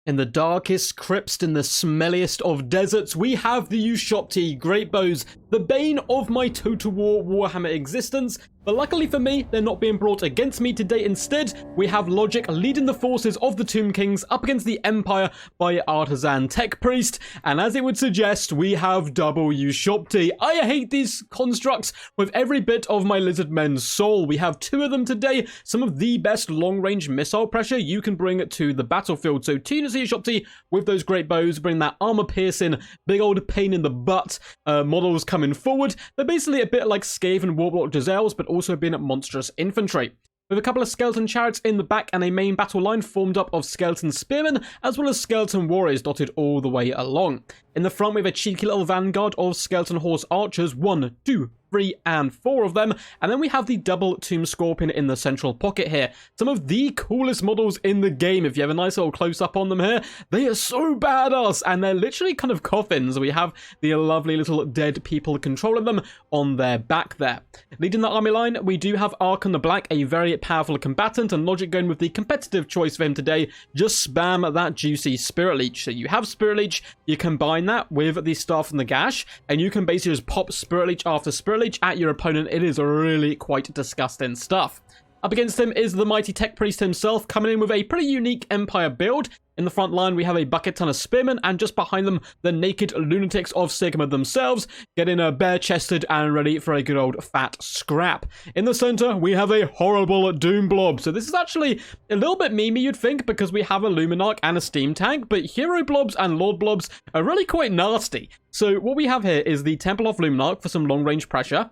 In the darkest crypts, in the smelliest of deserts, we have the Ushabti great bows, the bane of my Total War Warhammer existence. But luckily for me, they're not being brought against me today. Instead, we have Logic leading the forces of the Tomb Kings up against the Empire by Artisan Tech Priest. And as it would suggest, we have double Ushabti. I hate these constructs with every bit of my lizard men's soul. We have two of them today, some of the best long-range missile pressure you can bring to the battlefield. So two units of Ushabti with those great bows, bring that armor-piercing, big old pain in the butt models coming forward. They're basically a bit like Skaven Warblock Giselles, but also been monstrous infantry. With a couple of skeleton chariots in the back and a main battle line formed up of skeleton spearmen, as well as skeleton warriors dotted all the way along. In the front, we have a cheeky little vanguard of skeleton horse archers, 1, 2, 3, and 4 of them, and then we have the double tomb scorpion in the central pocket here. Some of the coolest models in the game. If you have a nice little close-up on them here, they are so badass, and they're literally kind of coffins. We have the lovely little dead people controlling them on their back there. Leading the army line, we do have Archon the Black, a very powerful combatant, and Logic going with the competitive choice for him today. Just spam that juicy Spirit Leech. So you have Spirit Leech, you combine that with the Staff from the Gash, and you can basically just pop Spirit Leech after Spirit Leech at your opponent. It is really quite disgusting stuff. Up against him is the mighty Tech Priest himself, coming in with a pretty unique Empire build. In the front line, we have a bucket ton of spearmen, and just behind them, the naked lunatics of Sigma themselves, getting bare-chested and ready for a good old fat scrap. In the center, we have a horrible Doom Blob. So this is actually a little bit memey, you'd think, because we have a Luminarch and a Steam Tank, but Hero Blobs and Lord Blobs are really quite nasty. So what we have here is the Temple of Luminarch for some long-range pressure,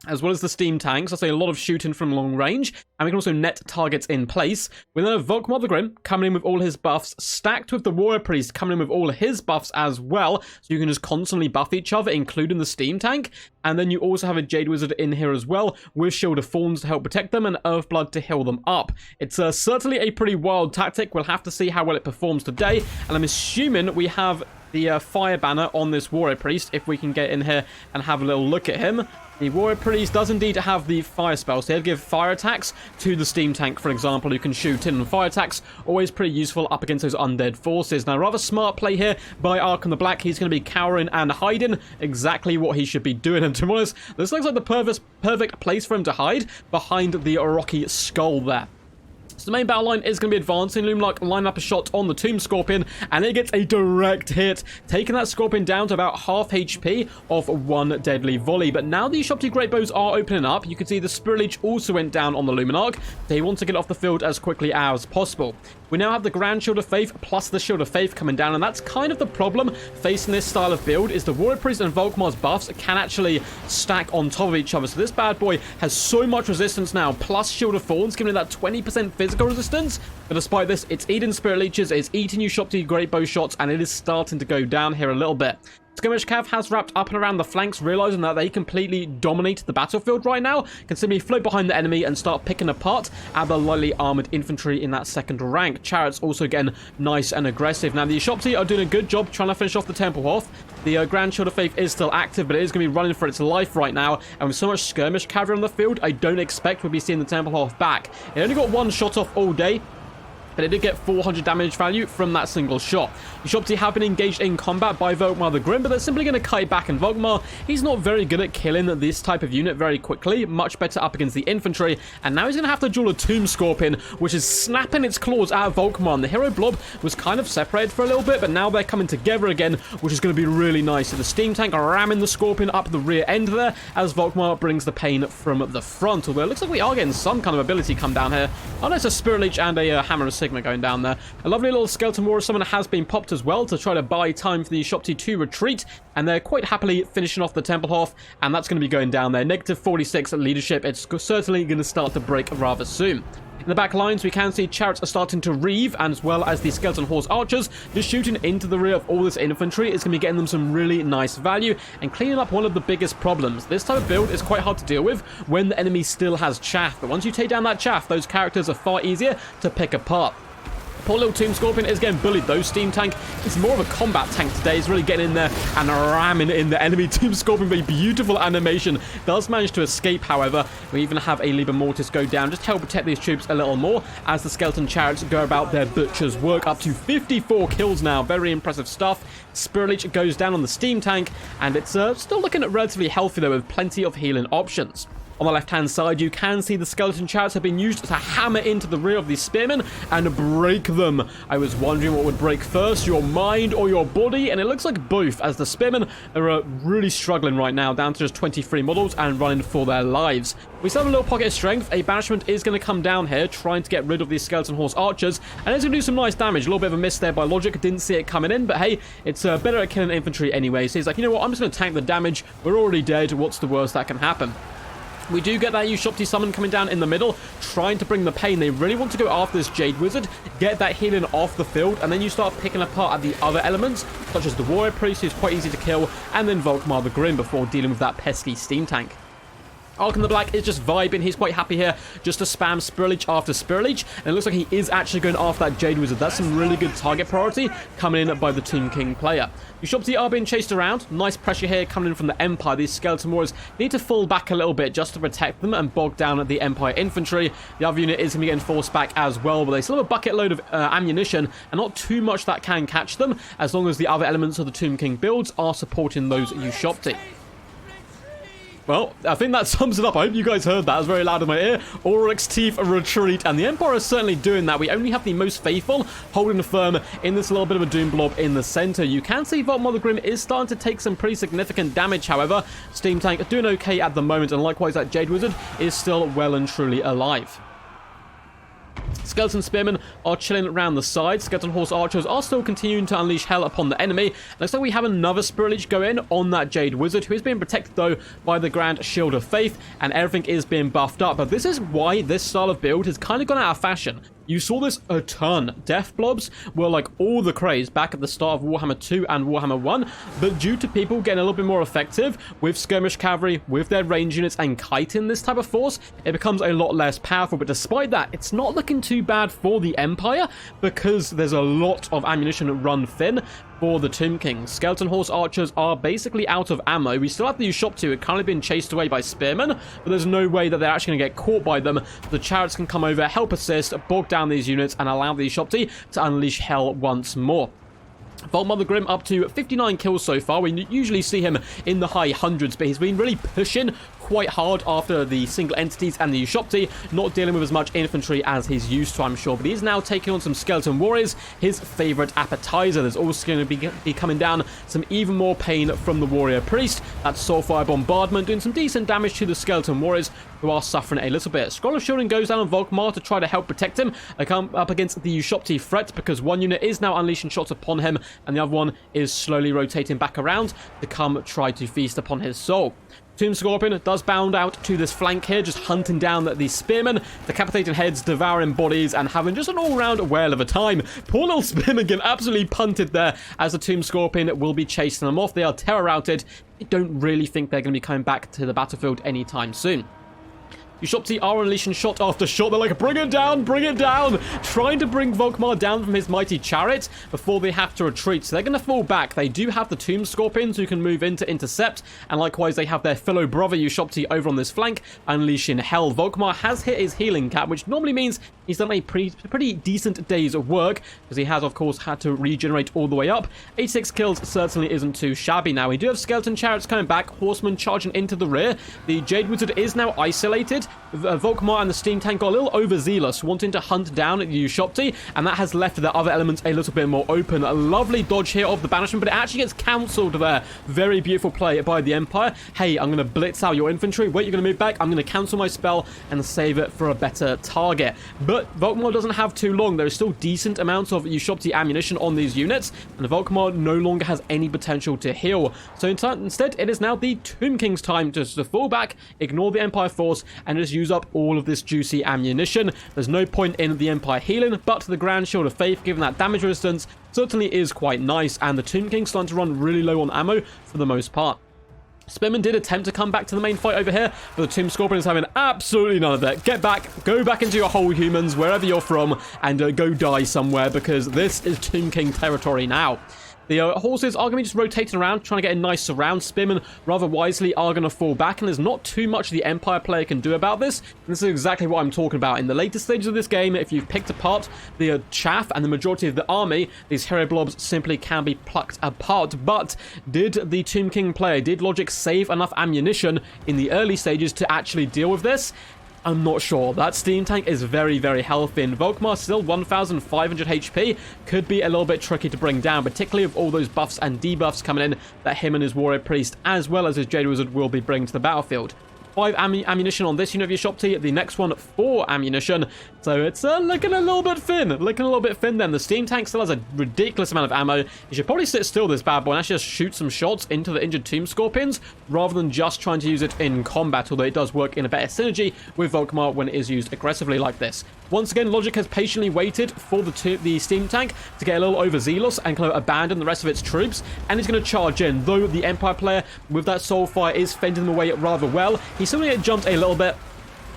as well as the steam tanks. I say a lot of shooting from long range, and we can also net targets in place. We then have Volkmar the Grim coming in with all his buffs, stacked with the Warrior Priest coming in with all his buffs as well, so you can just constantly buff each other, including the steam tank. And then you also have a Jade Wizard in here as well, with Shield of Thorns to help protect them and Earthblood to heal them up. It's certainly a pretty wild tactic. We'll have to see how well it performs today, and I'm assuming we have the Fire Banner on this Warrior Priest, if we can get in here and have a little look at him. The Warrior Priest does indeed have the fire spell, so he'll give fire attacks to the steam tank, for example, who can shoot in. And fire attacks, always pretty useful up against those undead forces. Now, rather smart play here by Archon the Black. He's going to be cowering and hiding, exactly what he should be doing. And to be honest, this looks like the perfect place for him to hide, behind the rocky skull there. So the main battle line is going to be advancing. Luminarch line up a shot on the Tomb Scorpion, and it gets a direct hit, taking that Scorpion down to about half HP off one deadly volley. But now the Ushabti Great Bows are opening up. You can see the Spirit Leech also went down on the Luminarch. They want to get off the field as quickly as possible. We now have the Grand Shield of Faith plus the Shield of Faith coming down, and that's kind of the problem facing this style of build, is the Warrior Priest and Volkmar's buffs can actually stack on top of each other. So this bad boy has so much resistance now, plus Shield of Thorns, giving it that 20% physical resistance. But despite this, it's eating Spirit Leeches, it's eating Ushabti Great Bow shots, and it is starting to go down here a little bit. Skirmish Cav has wrapped up and around the flanks, realizing that they completely dominate the battlefield right now, can simply float behind the enemy and start picking apart at the lightly armored infantry in that second rank. Chariots also getting nice and aggressive. Now, the Ushabti are doing a good job trying to finish off the Temple Hoth. The Grand Shield of Faith is still active, but it is going to be running for its life right now. And with so much skirmish cavalry on the field, I don't expect we'll be seeing the Temple Hoth back. It only got one shot off all day, but it did get 400 damage value from that single shot. Ushabti have been engaged in combat by Volkmar the Grim, but they're simply going to kite back, and Volkmar, he's not very good at killing this type of unit very quickly, much better up against the infantry, and now he's going to have to duel a Tomb Scorpion, which is snapping its claws at Volkmar. And the Hero Blob was kind of separated for a little bit, but now they're coming together again, which is going to be really nice. So the Steam Tank ramming the Scorpion up the rear end there, as Volkmar brings the pain from the front, although it looks like we are getting some kind of ability come down here. Oh, no, it's a Spirit Leech and a Hammer of Sigma going down there. A lovely little Skeleton Warrior Summon has been popped as well to try to buy time for the Ushabti to retreat, and they're quite happily finishing off the Temple Hoth, and that's going to be going down there. Negative 46 leadership. It's certainly going to start to break rather soon. In the back lines, we can see chariots are starting to reeve, as well as the skeleton horse archers just shooting into the rear of all this infantry. Is going to be getting them some really nice value and cleaning up one of the biggest problems. This type of build is quite hard to deal with when the enemy still has chaff, but once you take down that chaff, those characters are far easier to pick apart. Poor little Tomb Scorpion is getting bullied though. Steam Tank is more of a combat tank today. He's really getting in there and ramming in the enemy. Tomb Scorpion with a beautiful animation. Does manage to escape, however. We even have a Liber Mortis go down just to help protect these troops a little more as the Skeleton Chariots go about their butcher's work. Up to 54 kills now. Very impressive stuff. Spirit Leech goes down on the Steam Tank, and it's still looking relatively healthy though, with plenty of healing options. On the left-hand side, you can see the Skeleton Chariots have been used to hammer into the rear of these spearmen and break them. I was wondering what would break first, your mind or your body, and it looks like both, as the spearmen are really struggling right now, down to just 23 models and running for their lives. We still have a little pocket of strength. A banishment is going to come down here, trying to get rid of these Skeleton Horse Archers, and it's going to do some nice damage. A little bit of a miss there by logic. Didn't see it coming in, but hey, it's better at killing infantry anyway. So he's like, you know what, I'm just going to tank the damage. We're already dead. What's the worst that can happen? We do get that Ushabti summon coming down in the middle, trying to bring the pain. They really want to go after this Jade Wizard, get that healing off the field, and then you start picking apart at the other elements, such as the Warrior Priest, who's quite easy to kill, and then Volkmar the Grim before dealing with that pesky Steam Tank. Arkham the Black is just vibing. He's quite happy here just to spam Spirit Leech after Spirit Leech. And it looks like he is actually going after that Jade Wizard. That's some really good target priority coming in by the Tomb King player. Ushabti are being chased around. Nice pressure here coming in from the Empire. These Skeleton Warriors need to fall back a little bit just to protect them and bog down the Empire infantry. The other unit is going to be getting forced back as well, but they still have a bucket load of ammunition and not too much that can catch them, as long as the other elements of the Tomb King builds are supporting those Ushabti. Well, I think that sums it up. I hope you guys heard that. It was very loud in my ear. Ulrich's teeth retreat, and the Empire is certainly doing that. We only have the most faithful holding firm in this little bit of a doom blob in the center. You can see Volkmar the Grim is starting to take some pretty significant damage, however. Steam Tank doing okay at the moment, and likewise that Jade Wizard is still well and truly alive. Skeleton Spearmen are chilling around the side. Skeleton Horse Archers are still continuing to unleash hell upon the enemy. Looks like we have another Spirit Leech go in on that Jade Wizard, who is being protected though by the Grand Shield of Faith, and everything is being buffed up. But this is why this style of build has kind of gone out of fashion. You saw this a ton. Death Blobs were like all the craze back at the start of Warhammer 2 and Warhammer 1, but due to people getting a little bit more effective with Skirmish Cavalry, with their range units and kiting this type of force, it becomes a lot less powerful. But despite that, it's not looking too bad for the Empire, because there's a lot of ammunition run thin for the Tomb King. Skeleton Horse Archers are basically out of ammo. We still have the Ushabti, who are currently being chased away by Spearmen, but there's no way that they're actually going to get caught by them. The Chariots can come over, help assist, bog down these units, and allow the Ushabti to unleash hell once more. Volkmar the Grim up to 59 kills so far. We usually see him in the high hundreds, but he's been really pushing quite hard after the single entities and the Ushabti, not dealing with as much infantry as he's used to, I'm sure. But he's now taking on some Skeleton Warriors, his favorite appetizer. There's also going to be coming down some even more pain from the Warrior Priest. That's Soulfire Bombardment, doing some decent damage to the Skeleton Warriors, who are suffering a little bit. Scroll of Shielding goes down on Volkmar to try to help protect him. They come up against the Ushabti threat, because one unit is now unleashing shots upon him, and the other one is slowly rotating back around to come try to feast upon his soul. Tomb Scorpion does bound out to this flank here, just hunting down the spearmen, decapitating heads, devouring bodies, and having just an all-round whale of a time. Poor little spearmen get absolutely punted there, as the Tomb Scorpion will be chasing them off. They are terror routed. I don't really think they're going to be coming back to the battlefield anytime soon. Ushabti are unleashing shot after shot. They're like, bring it down, trying to bring Volkmar down from his mighty chariot before they have to retreat. So they're going to fall back. They do have the Tomb Scorpions who can move in to intercept, and likewise they have their fellow brother Ushabti over on this flank, unleashing hell. Volkmar has hit his healing cap, which normally means he's done a pretty decent day's work, because he has, of course, had to regenerate all the way up. 86 kills certainly isn't too shabby now. We do have Skeleton Chariots coming back, Horsemen charging into the rear. The Jade Wizard is now isolated. Volkmar and the Steam Tank got a little overzealous, wanting to hunt down the Ushabti, and that has left the other elements a little bit more open. A lovely dodge here of the banishment, but it actually gets cancelled there. Very beautiful play by the Empire. Hey, I'm going to blitz out your infantry. Wait, you're going to move back? I'm going to cancel my spell and save it for a better target. But Volkmar doesn't have too long. There is still decent amounts of Ushabti ammunition on these units, and Volkmar no longer has any potential to heal. So instead, it is now the Tomb King's time to fall back, ignore the Empire force, and just use up all of this juicy ammunition. There's no point in the Empire healing, but the Grand Shield of Faith, given that damage resistance, certainly is quite nice, and the Tomb King's starting to run really low on ammo for the most part. Spearman did attempt to come back to the main fight over here, but the Tomb Scorpion is having absolutely none of it. Get back, go back into your hole, humans, wherever you're from, and go die somewhere, because this is Tomb King territory now. The horses are going to be just rotating around, trying to get a nice surround. Spearmen, rather wisely, are going to fall back, and there's not too much the Empire player can do about this. And this is exactly what I'm talking about. In the later stages of this game, if you've picked apart the chaff and the majority of the army, these hero blobs simply can be plucked apart. But did the Tomb King player, did Logic save enough ammunition in the early stages to actually deal with this? I'm not sure. That steam tank is very, very healthy, and Volkmar still 1,500 HP. Could be a little bit tricky to bring down, particularly with all those buffs and debuffs coming in that him and his Warrior Priest, as well as his Jade Wizard, will be bringing to the battlefield. 5 ammunition on this unit of Ushabti, the next one 4 ammunition, so it's looking a little bit thin, then. The steam tank still has a ridiculous amount of ammo. You should probably sit still, this bad boy, and actually just shoot some shots into the injured Tomb Scorpions, rather than just trying to use it in combat, although it does work in a better synergy with Volkmar when it is used aggressively like this. Once again, Logic has patiently waited for the steam tank to get a little overzealous and kind of abandon the rest of its troops, and he's going to charge in, though the Empire player with that Soulfire is fending them away rather well. He's still going to get jumped a little bit.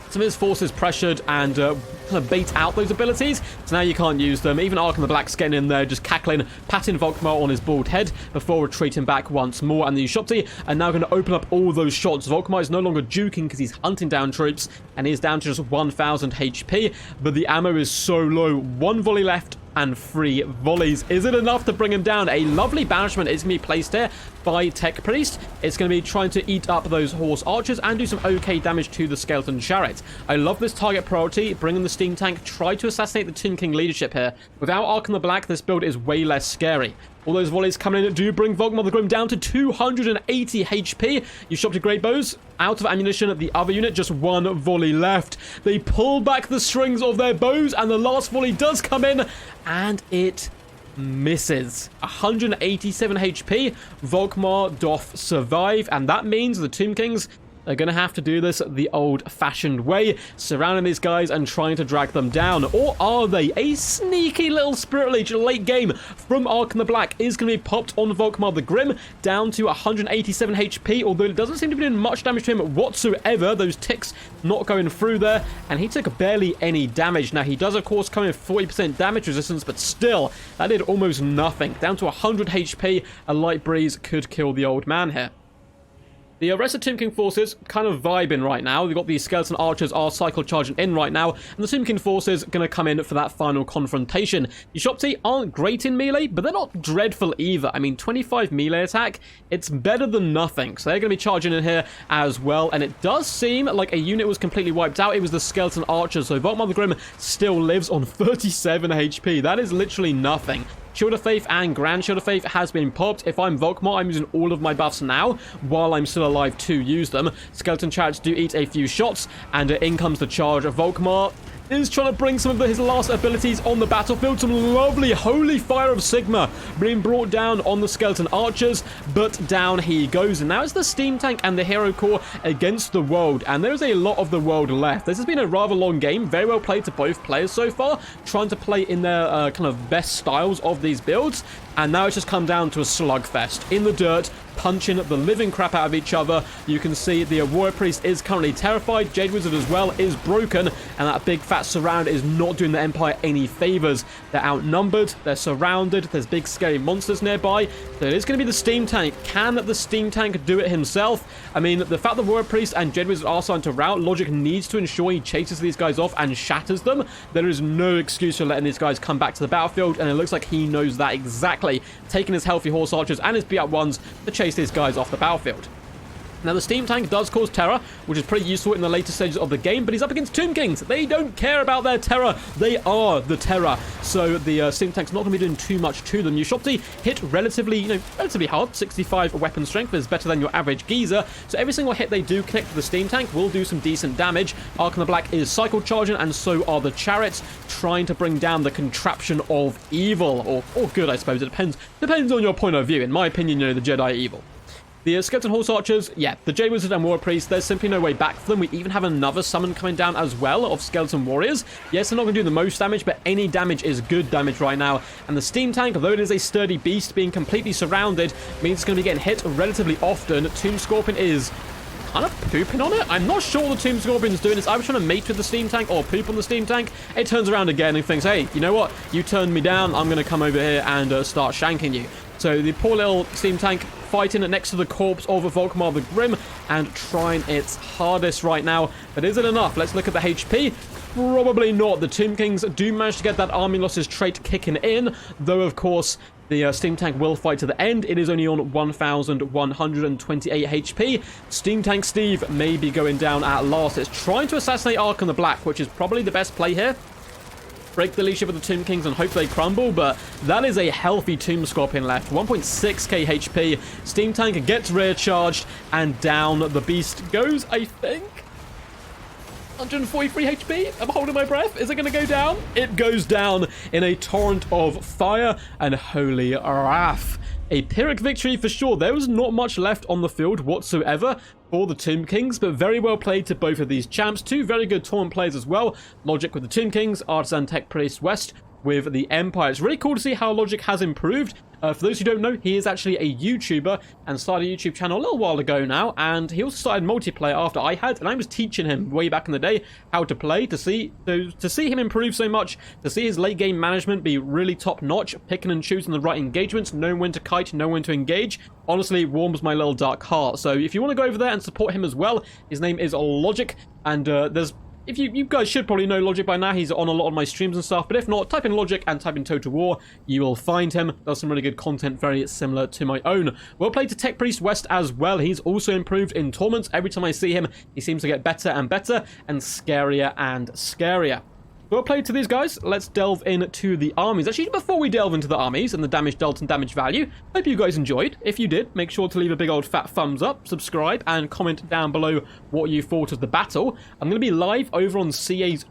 Some of his forces pressured and kind of bait out those abilities, so now you can't use them. Even Ark and the Black's getting in there, just cackling, patting Volkmar on his bald head before retreating back once more. And the Ushabti are now going to open up all those shots. Volkmar is no longer juking because he's hunting down troops, and he's down to just 1,000 HP, but the ammo is so low. 1 volley left and 3 volleys. Is it enough to bring him down? A lovely banishment is going to be placed here by Tech Priest. It's going to be trying to eat up those horse archers and do some okay damage to the skeleton chariot. I love this target priority, bringing the steam tank, try to assassinate the Tomb King leadership here. Without Ark and the Black, this build is way less scary. All those volleys coming in do bring Volkmar the Grim down to 280 HP. Ushabti Great Bows out of ammunition. The other unit, just 1 volley left. They pull back the strings of their bows, and the last volley does come in, and it misses. 187 HP. Volkmar doth survive, and that means the Tomb Kings are going to have to do this the old-fashioned way, surrounding these guys and trying to drag them down. Or are they? A sneaky little Spirit Leech late game from Ark and the Black is going to be popped on Volkmar the Grim, down to 187 HP, although it doesn't seem to be doing much damage to him whatsoever. Those ticks not going through there, and he took barely any damage. Now, he does, of course, come in 40% damage resistance, but still, that did almost nothing. Down to 100 HP, a light breeze could kill the old man here. The rest of Tomb King forces kind of vibing right now. We've got the skeleton archers are cycle charging in right now, and the Tomb King forces going to come in for that final confrontation. The Ushabti aren't great in melee, but they're not dreadful either. I mean, 25 melee attack, it's better than nothing. So they're going to be charging in here as well, and it does seem like a unit was completely wiped out. It was the skeleton archers, so Volkmar the Grim still lives on 37 HP. That is literally nothing. Shield of Faith and Grand Shield of Faith has been popped. If I'm Volkmar, I'm using all of my buffs now while I'm still alive to use them. Skeleton chariots do eat a few shots, and in comes the charge. Volkmar is trying to bring some of his last abilities on the battlefield. Some lovely Holy Fire of Sigma being brought down on the skeleton archers, but down he goes. And now it's the steam tank and the hero core against the world, and there's a lot of the world left. This has been a rather long game, very well played to both players so far, trying to play in their kind of best styles of these builds. And now it's just come down to a slugfest in the dirt, punching the living crap out of each other. You can see the Warrior Priest is currently terrified. Jade Wizard as well is broken, and that big fat surround is not doing the Empire any favors. They're outnumbered, they're surrounded, there's big scary monsters nearby. So it is going to be the steam tank. Can the steam tank do it himself? I mean, the fact that Warrior Priest and Jade Wizard are starting to rout, Logic needs to ensure he chases these guys off and shatters them. There is no excuse for letting these guys come back to the battlefield, and it looks like he knows that exactly, taking his healthy horse archers and his beat up ones to chase these guys off the battlefield. Now, the steam tank does cause terror, which is pretty useful in the later stages of the game, but he's up against Tomb Kings. They don't care about their terror. They are the terror. So the steam tank's not going to be doing too much to them. Ushabti hit relatively hard. 65 weapon strength is better than your average geezer. So every single hit they do connect to the steam tank will do some decent damage. Ark and the Black is cycle charging, and so are the chariots, trying to bring down the contraption of evil, or good, I suppose. It depends on your point of view. In my opinion, the Jedi evil. The Skeleton Horse Archers, yeah, the Jade Wizard and War Priest, there's simply no way back for them. We even have another summon coming down as well of Skeleton Warriors. Yes, they're not going to do the most damage, but any damage is good damage right now. And the Steam Tank, although it is a sturdy beast, being completely surrounded means it's going to be getting hit relatively often. Tomb Scorpion is kind of pooping on it. I'm not sure what the Tomb Scorpion's doing. It's either trying to mate with the Steam Tank or poop on the Steam Tank. It turns around again and thinks, hey, you know what? You turned me down. I'm going to come over here and start shanking you. So the poor little Steam Tank fighting next to the corpse of Volkmar the Grim and trying its hardest right now. But is it enough? Let's look at the HP. Probably not. The Tomb Kings do manage to get that army losses trait kicking in, though of course the Steam Tank will fight to the end. It is only on 1,128 HP. Steam Tank Steve may be going down at last. It's trying to assassinate Archon the Black, which is probably the best play here. Break the leadership of the Tomb Kings and hope they crumble, but that is a healthy Tomb Scorpion left. 1.6k HP. Steam Tank gets rear charged, and down the beast goes, I think. 143 HP. I'm holding my breath. Is it going to go down? It goes down in a torrent of fire and holy wrath. A Pyrrhic victory for sure. There was not much left on the field whatsoever for the Tomb Kings, but very well played to both of these champs. Two very good tournament players as well. Logic with the Tomb Kings, Artisan Tech Priest West with the Empire. It's really cool to see how Logic has improved. For those who don't know, he is actually a YouTuber and started a YouTube channel a little while ago now, and he also started multiplayer after I had, and I was teaching him way back in the day how to play. To see him improve so much, to see his late game management be really top notch, picking and choosing the right engagements, knowing when to kite, knowing when to engage, honestly warms my little dark heart. So if you want to go over there and support him as well, his name is Logic, and if you guys should probably know Logic by now. He's on a lot of my streams and stuff, but if not, type in Logic and type in Total War. You will find him. Does some really good content, very similar to my own. Well played to Tech Priest West as well. He's also improved in tournaments. Every time I see him, he seems to get better and better and scarier and scarier. Well played to these guys. Let's delve into the armies. Actually, before we delve into the armies and the damage dealt and damage value, hope you guys enjoyed. If you did, make sure to leave a big old fat thumbs up, subscribe, and comment down below what you thought of the battle. I'm going to be live over on CA's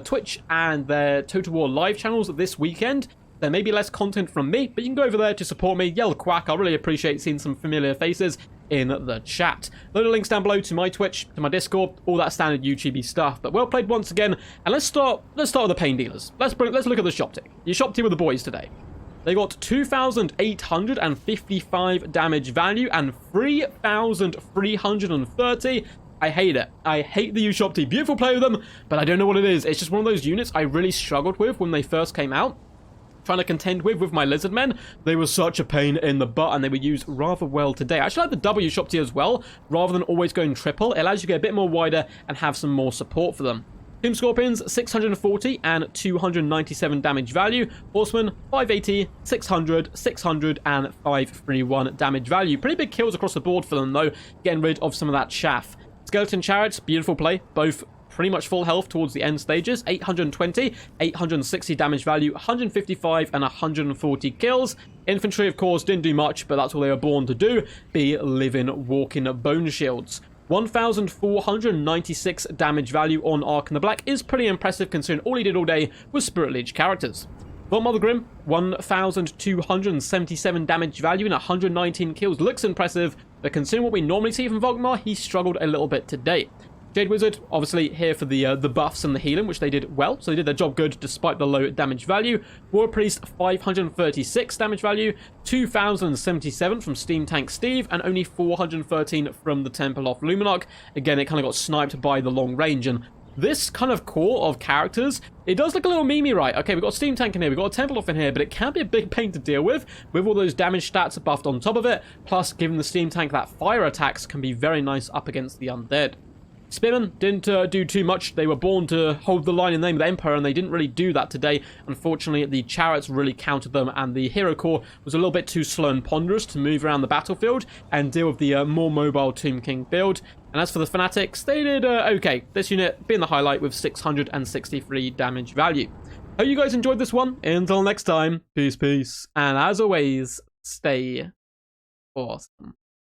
Twitch and their Total War live channels this weekend. There may be less content from me, but you can go over there to support me, yell quack. I really appreciate seeing some familiar faces in the chat. Load of links down below to my Twitch, to my Discord, all that standard YouTube stuff. But well played once again, and let's start with the pain dealers. Let's look at the Ushabti. The Ushabti were the boys today. They got 2,855 damage value and 3,330. I hate it. I hate the Ushabti. Beautiful play with them, but I don't know what it is. It's just one of those units I really struggled with when they first came out. Trying to contend with my lizard men. They were such a pain in the butt, and they were used rather well today. I actually like the W Ushabti as well, rather than always going triple. It allows you to get a bit more wider and have some more support for them. Tomb Scorpions, 640 and 297 damage value. Horsemen, 580, 600, 600, and 531 damage value. Pretty big kills across the board for them, though, getting rid of some of that chaff. Skeleton Chariots, beautiful play. Both pretty much full health towards the end stages. 820, 860 damage value, 155, and 140 kills. Infantry, of course, didn't do much, but that's all they were born to do. Be living, walking bone shields. 1,496 damage value on Archon the Black is pretty impressive considering all he did all day was Spirit Liege characters. Volkmar the Grim, 1,277 damage value and 119 kills. Looks impressive, but considering what we normally see from Volkmar, he struggled a little bit today. Jade Wizard, obviously here for the buffs and the healing, which they did well. So they did their job good despite the low damage value. War Priest, 536 damage value, 2,077 from Steam Tank Steve, and only 413 from the Temple of Luminarch. Again, it kind of got sniped by the long range, and this kind of core of characters, it does look a little memey, right? Okay, we've got a Steam Tank in here, we've got a Temple Off in here, but it can be a big pain to deal with all those damage stats buffed on top of it. Plus, giving the Steam Tank that fire attacks can be very nice up against the undead. Spearmen didn't do too much. They were born to hold the line in the name of the Emperor, and they didn't really do that today. Unfortunately, the Chariots really countered them, and the Hero Core was a little bit too slow and ponderous to move around the battlefield and deal with the more mobile Tomb King build. And as for the Fanatics, they did okay. This unit being the highlight with 663 damage value. Hope you guys enjoyed this one. Until next time, peace, peace. And as always, stay awesome.